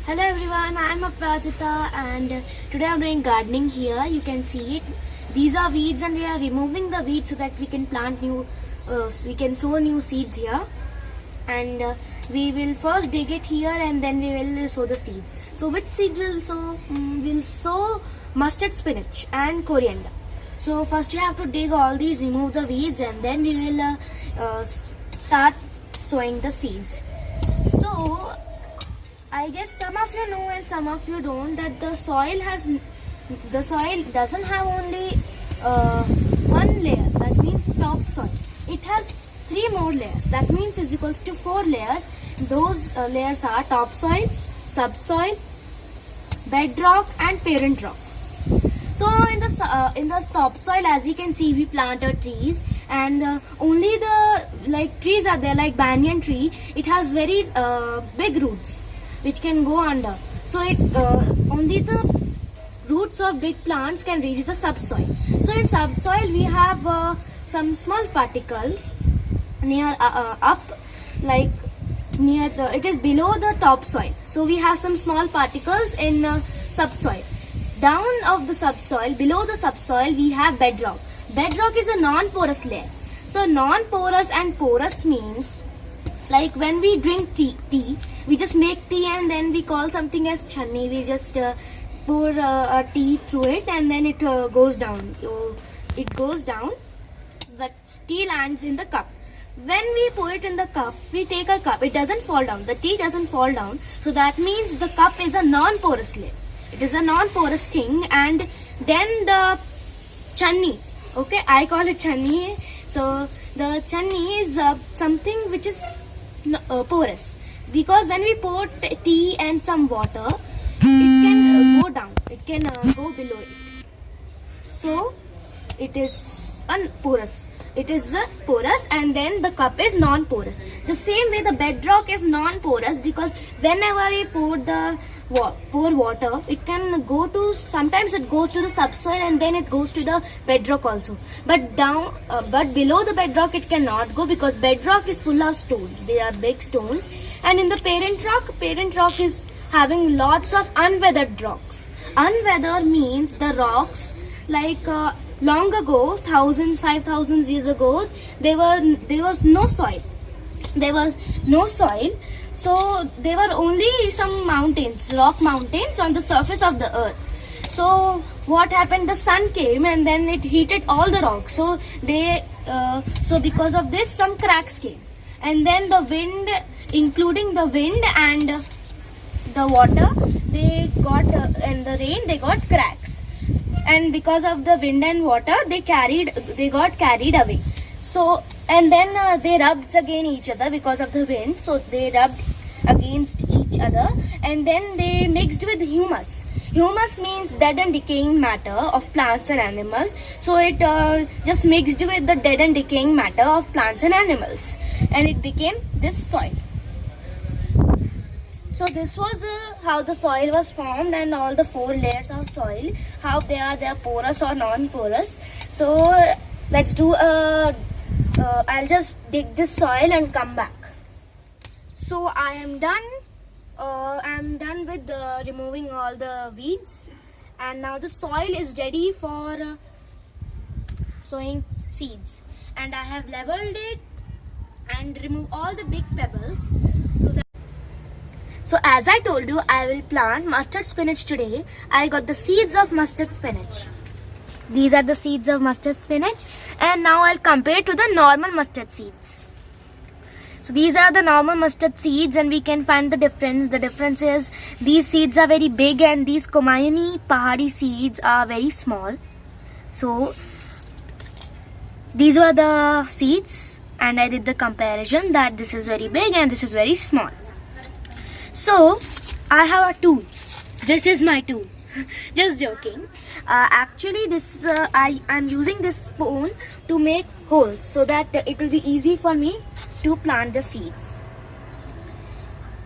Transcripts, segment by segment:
Hello everyone, I am Aprajita and today I am doing gardening here. You can see it. These are weeds and we are removing the weeds so that we can plant we can sow new seeds here. And we will first dig it here and then we will sow the seeds. So which seed will sow? We'll sow mustard spinach and coriander. So first you have to dig all these, remove the weeds, and then we will start sowing the seeds. So I guess some of you know and some of you don't that the soil doesn't have only one layer, that means top soil. It has 3 more layers, that means is equals to 4 layers. Those layers are topsoil, subsoil, bedrock and parent rock. So in the topsoil, as you can see, we planted trees, and only the trees are there, like banyan tree. It has very big roots which can go under. So it only the roots of big plants can reach the subsoil. So in subsoil we have some small particles near up, like near it is below the topsoil. So we have some small particles in subsoil. Down of the subsoil, below the subsoil, we have bedrock. Bedrock is a non-porous layer. So non-porous and porous means, like when we drink tea, we just make tea and then we call something as chutney. We just pour a tea through it and then it goes down. It goes down. The tea lands in the cup. When we pour it in the cup, we take a cup. It doesn't fall down. The tea doesn't fall down. So that means the cup is a non-porous layer. It is a non-porous thing. And then the chutney. Okay, I call it chutney. So the chutney is something which is porous, because when we pour tea and some water, it can go down, it can go below it. So it is unporous. It is porous, and then the cup is non-porous. The same way the bedrock is non-porous, because whenever we pour water, it can go to, sometimes it goes to the subsoil and then it goes to the bedrock also. But below the bedrock it cannot go, because bedrock is full of stones. They are big stones. And in the parent rock is having lots of unweathered rocks. Unweathered means the rocks, like long ago, 5,000 years ago, there was no soil. So there were only some mountains, rock mountains on the surface of the earth. So what happened? The sun came and then it heated all the rocks. So so because of this, some cracks came. And then the wind, including the wind and the water, and the rain, they got cracks. And because of the wind and water, they got carried away. So, and then they rubbed against each other because of the wind. So they rubbed against each other, and then they mixed with humus. Humus means dead and decaying matter of plants and animals. So it just mixed with the dead and decaying matter of plants and animals, and it became this soil. So this was how the soil was formed, and all the 4 layers of soil, how they are porous or non-porous. So let's do I'll just dig this soil and come back. So I am done with removing all the weeds, and now the soil is ready for sowing seeds. And I have leveled it and removed all the big pebbles. So as I told you, I will plant mustard spinach today. I got the seeds of mustard spinach. These are the seeds of mustard spinach, and now I'll compare to the normal mustard seeds. So these are the normal mustard seeds, and we can find the difference. The difference is these seeds are very big and these Khomeini Pahadi seeds are very small. So these were the seeds, and I did the comparison that this is very big and this is very small. So I have a tool. This is my tool. Just joking. Actually, this I am using this spoon to make holes so that it will be easy for me to plant the seeds.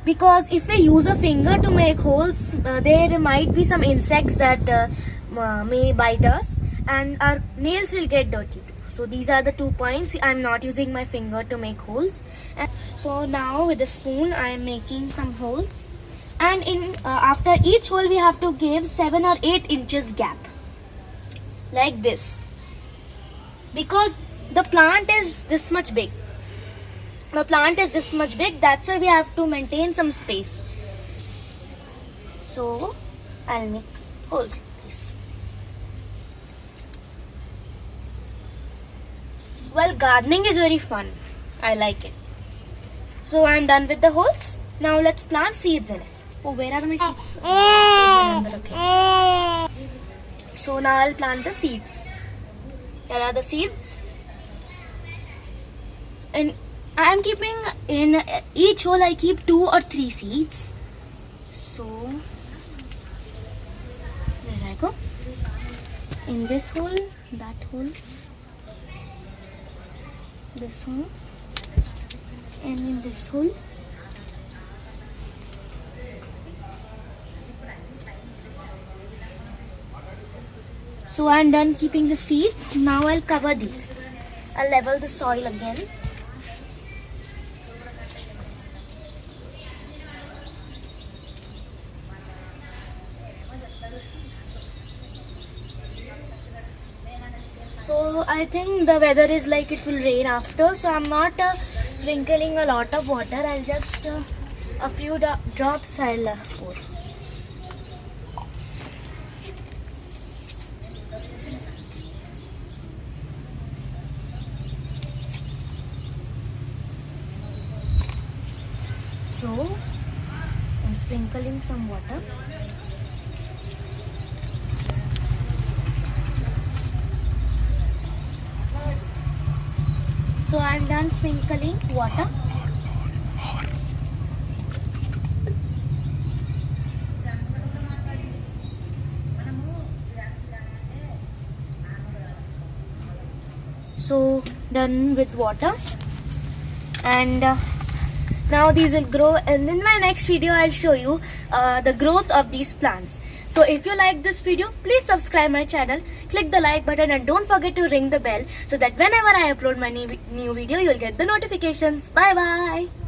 Because if we use a finger to make holes, there might be some insects that may bite us, and our nails will get dirty too. So these are the 2 points. I am not using my finger to make holes. And so now with the spoon I am making some holes. and in after each hole we have to give 7 or 8 inches gap, like this, because the plant is this much big. That's why we have to maintain some space. So I'll make holes like this. Well, gardening is very fun. I like it. So I'm done with the holes. Now let's plant seeds in it. Oh, where are my seeds? Seeds are under, okay. So now I'll plant the seeds. Here are the seeds. And I am keeping in each hole, I keep 2 or 3 seeds. So there I go. In this hole, that hole, this hole, and in this hole. So I'm done keeping the seeds. Now I'll cover these. I'll level the soil again. So I think the weather is like it will rain after, so I'm not sprinkling a lot of water. I'll just a few drops I'll pour. So I'm sprinkling some water. So I'm done sprinkling water. So done with water, and now these will grow, and in my next video I'll show you the growth of these plants. So if you like this video, please subscribe my channel, click the like button, and don't forget to ring the bell so that whenever I upload my new video, you'll get the notifications. Bye bye.